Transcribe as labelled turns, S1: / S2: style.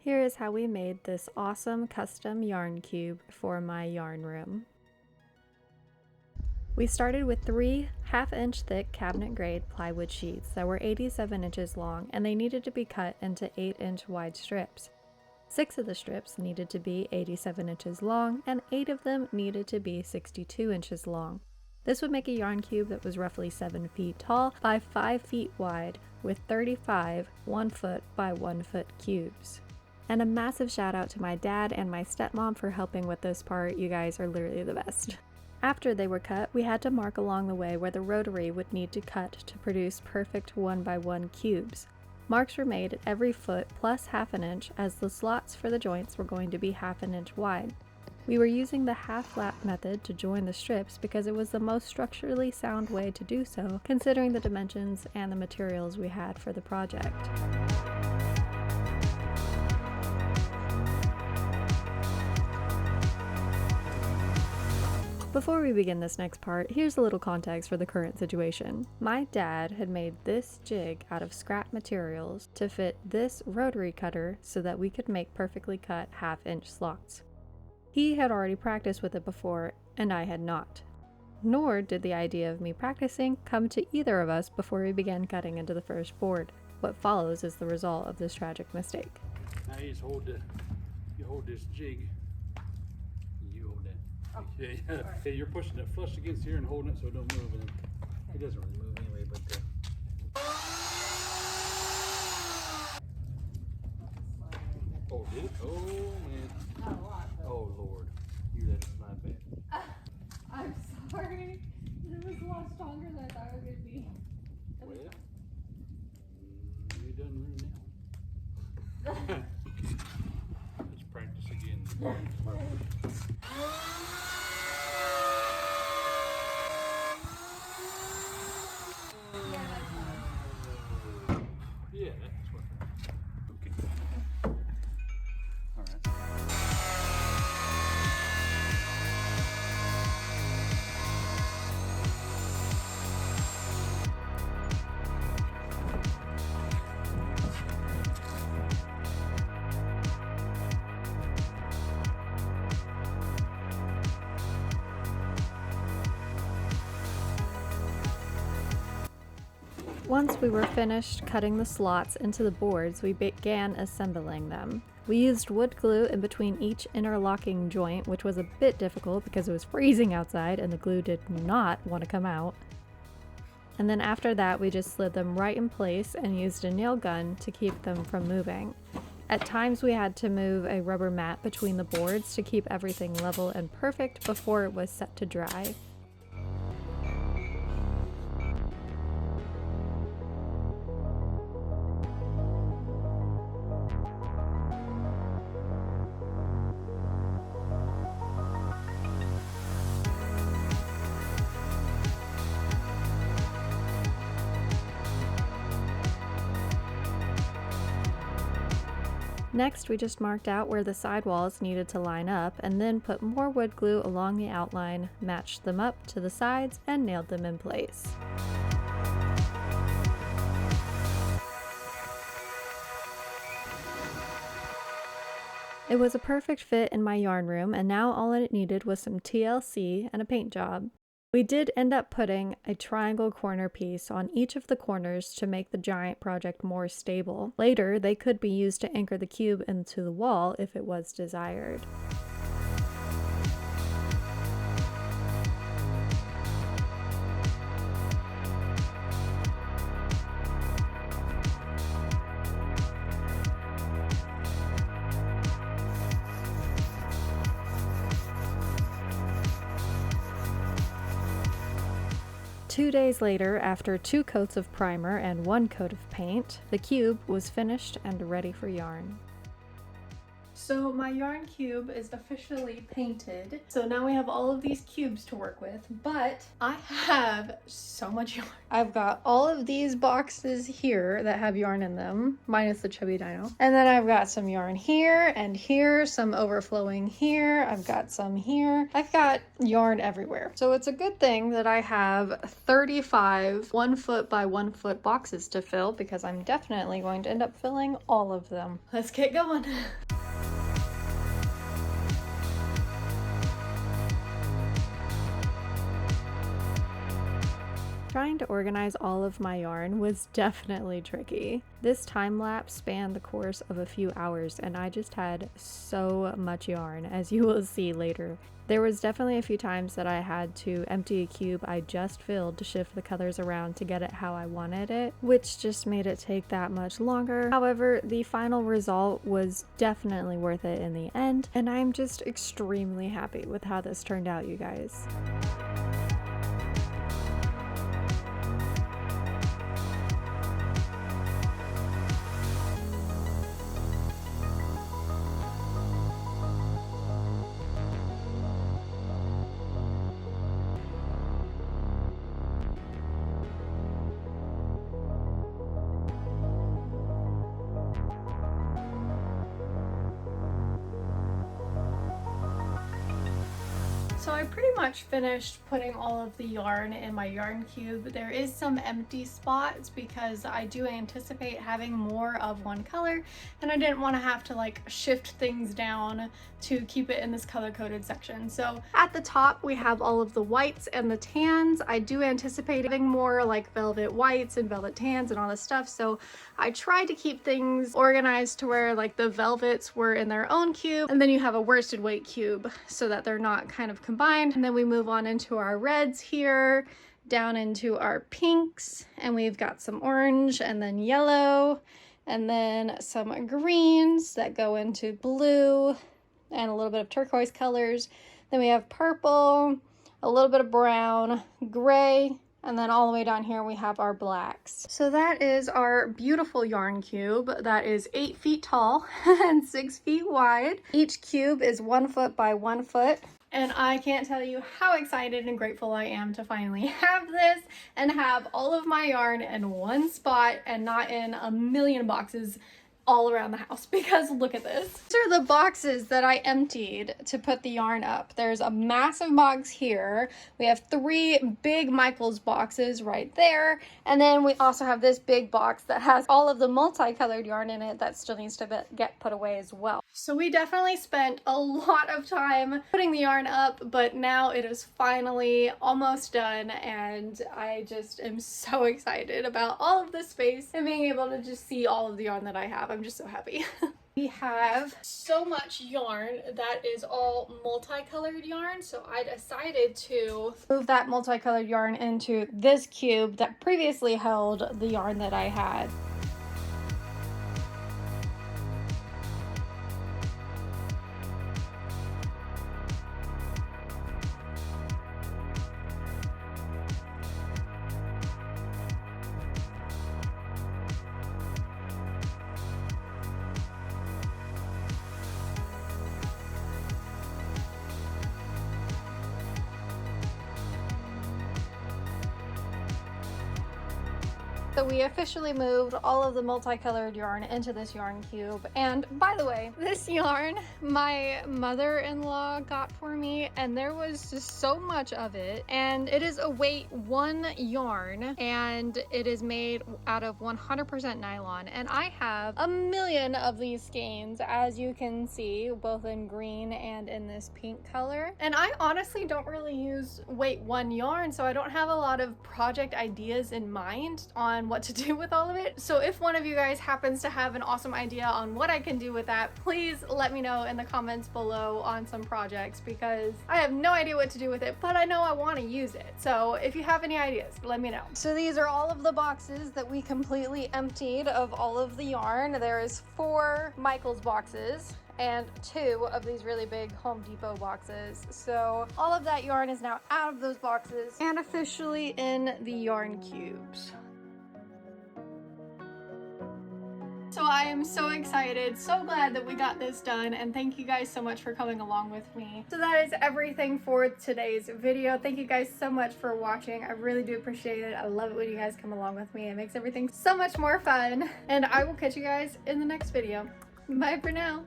S1: Here is how we made this awesome custom yarn cube for my yarn room. We started with 3 1/2-inch thick cabinet grade plywood sheets that were 87 inches long, and they needed to be cut into 8-inch wide strips. 6 of the strips needed to be 87 inches long, and 8 of them needed to be 62 inches long. This would make a yarn cube that was roughly 7 feet tall by 5 feet wide, with 35 1-foot by 1-foot cubes. And a massive shout out to my dad and my stepmom for helping with this part. You guys are literally the best. After they were cut, we had to mark along the way where the rotary would need to cut to produce perfect 1x1 cubes. Marks were made at every foot plus 1/2 inch, as the slots for the joints were going to be 1/2 inch wide. We were using the half lap method to join the strips because it was the most structurally sound way to do so, considering the dimensions and the materials we had for the project. Before we begin this next part, here's a little context for the current situation. My dad had made this jig out of scrap materials to fit this rotary cutter so that we could make perfectly cut 1/2-inch slots. He had already practiced with it before, and I had not. Nor did the idea of me practicing come to either of us before we began cutting into the first board. What follows is the result of this tragic mistake.
S2: Now you just hold this jig. You hold that.
S3: Oh,
S2: Yeah.
S3: right.
S2: Yeah, you're pushing it flush against here and holding it so it don't move. And it doesn't really move anyway, but oh, did it? Oh man.
S3: Not a lot, though.
S2: Oh Lord, you let it slide back.
S3: I'm sorry. It was a lot stronger than I thought it was going to be.
S2: Well, you done ruined now. Let's practice again. Yeah, that's what. Okay. All right.
S1: Once we were finished cutting the slots into the boards, we began assembling them. We used wood glue in between each interlocking joint, which was a bit difficult because it was freezing outside and the glue did not want to come out. And then after that, we just slid them right in place and used a nail gun to keep them from moving. At times we had to move a rubber mat between the boards to keep everything level and perfect before it was set to dry. Next, we just marked out where the sidewalls needed to line up and then put more wood glue along the outline, matched them up to the sides, and nailed them in place. It was a perfect fit in my yarn room, and now all it needed was some TLC and a paint job. We did end up putting a triangle corner piece on each of the corners to make the giant project more stable. Later, they could be used to anchor the cube into the wall if it was desired. Two days later, after 2 coats of primer and 1 coat of paint, the cube was finished and ready for yarn. So my yarn cube is officially painted. So now we have all of these cubes to work with, but I have so much yarn. I've got all of these boxes here that have yarn in them, minus the chubby dino. And then I've got some yarn here and here, some overflowing here. I've got some here. I've got yarn everywhere. So it's a good thing that I have 35 1-foot by 1-foot boxes to fill, because I'm definitely going to end up filling all of them. Let's get going. Trying to organize all of my yarn was definitely tricky. This time lapse spanned the course of a few hours, and I just had so much yarn, as you will see later. There was definitely a few times that I had to empty a cube I just filled to shift the colors around to get it how I wanted it, which just made it take that much longer. However, the final result was definitely worth it in the end, and I'm just extremely happy with how this turned out, you guys. So I pretty much finished putting all of the yarn in my yarn cube. There is some empty spots because I do anticipate having more of one color, and I didn't want to have to like shift things down to keep it in this color-coded section. So at the top we have all of the whites and the tans. I do anticipate having more like velvet whites and velvet tans and all this stuff, so I tried to keep things organized to where like the velvets were in their own cube, and then you have a worsted weight cube so that they're not kind of combined. And then we move on into our reds here, down into our pinks, and we've got some orange and then yellow, and then some greens that go into blue and a little bit of turquoise colors. Then we have purple, a little bit of brown, gray, and then all the way down here we have our blacks. So that is our beautiful yarn cube that is 8 feet tall and 6 feet wide. Each cube is 1 foot by 1 foot. And I can't tell you how excited and grateful I am to finally have this and have all of my yarn in one spot and not in a million boxes all around the house, because look at this. These are the boxes that I emptied to put the yarn up. There's a massive box here. We have 3 big Michaels boxes right there. And then we also have this big box that has all of the multicolored yarn in it that still needs to get put away as well. So we definitely spent a lot of time putting the yarn up, but now it is finally almost done, and I just am so excited about all of this space and being able to just see all of the yarn that I have. I'm just so happy. We have so much yarn that is all multicolored yarn, so I decided to move that multicolored yarn into this cube that previously held the yarn that I had. So we officially moved all of the multicolored yarn into this yarn cube. And by the way, this yarn my mother-in-law got for me, and there was just so much of it. And it is a weight 1 yarn, and it is made out of 100% nylon. And I have a million of these skeins, as you can see, both in green and in this pink color. And I honestly don't really use weight 1 yarn, so I don't have a lot of project ideas in mind on what to do with all of it. So if one of you guys happens to have an awesome idea on what I can do with that, please let me know in the comments below on some projects, because I have no idea what to do with it, but I know I want to use it. So if you have any ideas, let me know. So these are all of the boxes that we completely emptied of all of the yarn. There is 4 Michaels boxes and 2 of these really big Home Depot boxes. So all of that yarn is now out of those boxes and officially in the yarn cubes. So I am so excited, so glad that we got this done, and thank you guys so much for coming along with me. So that is everything for today's video. Thank you guys so much for watching. I really do appreciate it. I love it when you guys come along with me. It makes everything so much more fun. And I will catch you guys in the next video. Bye for now.